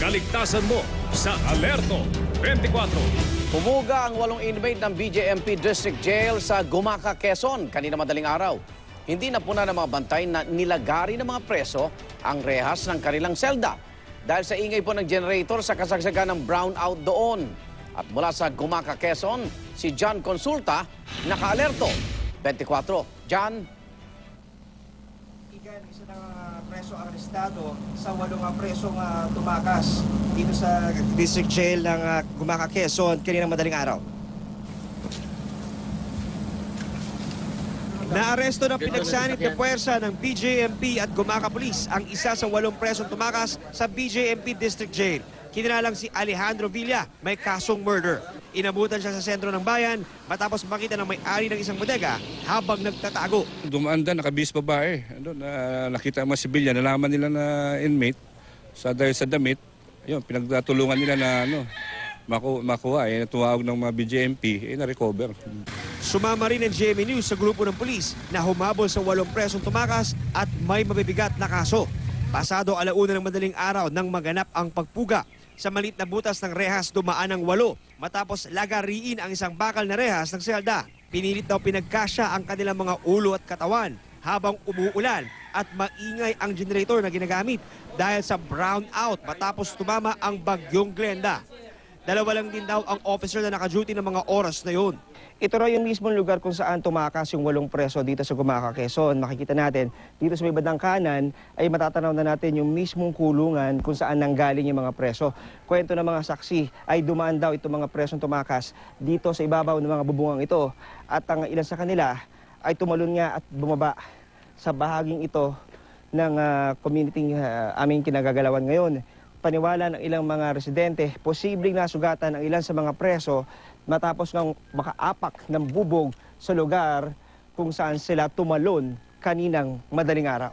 Kaligtasan mo sa Alerto 24. Humuga ang 8 inmate ng BJMP District Jail sa Gumaca, Quezon kanina madaling araw. Hindi napuna ng mga bantay na nilagari ng mga preso ang rehas ng kanilang selda dahil sa ingay po ng generator sa kasagsagan ng brownout doon. At mula sa Gumaca, Quezon, si John Consulta, naka-alerto 24. John? Isa ng preso arestado sa 8 presong tumakas dito sa District Jail ng Gumaca, Quezon kaninang madaling araw. Naaresto ng pinagsanib na puwersa ng BJMP at Gumaca Police ang isa sa 8 presong tumakas sa BJMP District Jail. Kinilalang si Alejandro Villa, may kasong murder. Inabutan siya sa sentro ng bayan matapos makita ng may-ari ng isang bodega habang nagtatago. Dumaan na nakabihis babae. Nakita ang mga sibilyan, nalaman nila na inmate dahil sa damit. Yun, pinagtulungan nila na makuha. Tuwag ng mga BJMP, na-recover. Sumama rin ang GMA News sa grupo ng pulis na humabol sa 8 presong tumakas at may mabibigat na kaso. Pasado 1:00 ng madaling araw nang maganap ang pagpuga. Sa maliit na butas ng rehas dumaan ang 8 matapos lagariin ang isang bakal na rehas ng selda. Pinilit daw pinagkasya ang kanilang mga ulo at katawan habang umuulan at maingay ang generator na ginagamit dahil sa brownout matapos tumama ang bagyong Glenda. 2 lang din daw ang officer na naka-duty ng mga oras na yun. Ito raw yung mismong lugar kung saan tumakas yung 8 preso dito sa Gumaca, Quezon. Makikita natin dito sa may bandang kanan ay matatanaw na natin yung mismong kulungan kung saan nanggaling yung mga preso. Kwento ng mga saksi ay dumaan daw itong mga presong tumakas dito sa ibabaw ng mga bubungang ito. At ang ilan sa kanila ay tumalon nga at bumaba sa bahaging ito ng community aming kinagagalawan ngayon. Paniwala ng ilang mga residente, posibleng nasugatan ang ilan sa mga preso matapos ng makaapak ng bubog sa lugar kung saan sila tumalon kaninang madaling araw.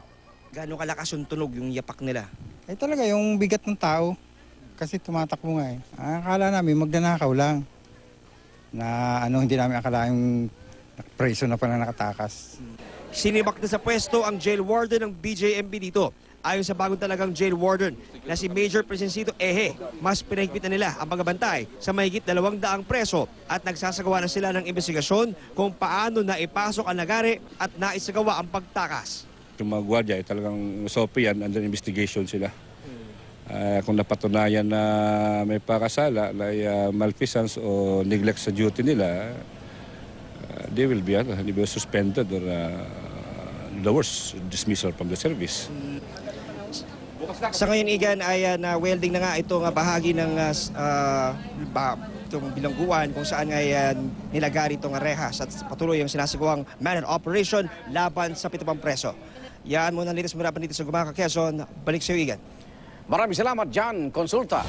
Gaano kalakas yung tunog, yung yapak nila? Ay talaga yung bigat ng tao kasi tumatakbo nga eh. Akala namin magnanakaw lang na hindi namin akala yung preso na pala nakatakas. Sinibak na sa pwesto ang jail warden ng BJMP dito. Ayon sa bagong talagang jail warden na si Major Presencito Eje, mas pinahigpitan nila ang pagbabantay sa mahigit 200 preso at nagsasagawa na sila ng investigasyon kung paano na ipasok ang lagari at naisagawa ang pagtakas. Yung mga gwardiya ay talagang SOP yan, under investigation sila. Kung napatunayan na may pakasala, malfeasance o neglect sa duty nila, they will be suspended or the worst, dismissal from the service. Sa ngayon, Igan, ay na-welding na nga itong bahagi ng itong bilangguan kung saan nga nilagari itong rehas at patuloy ang sinasagawang manhunt operation laban sa 7 preso. Yan muna ang latest mula dito sa Gumaca, Quezon. Balik sa iyo, Igan. Maraming salamat, John Consulta.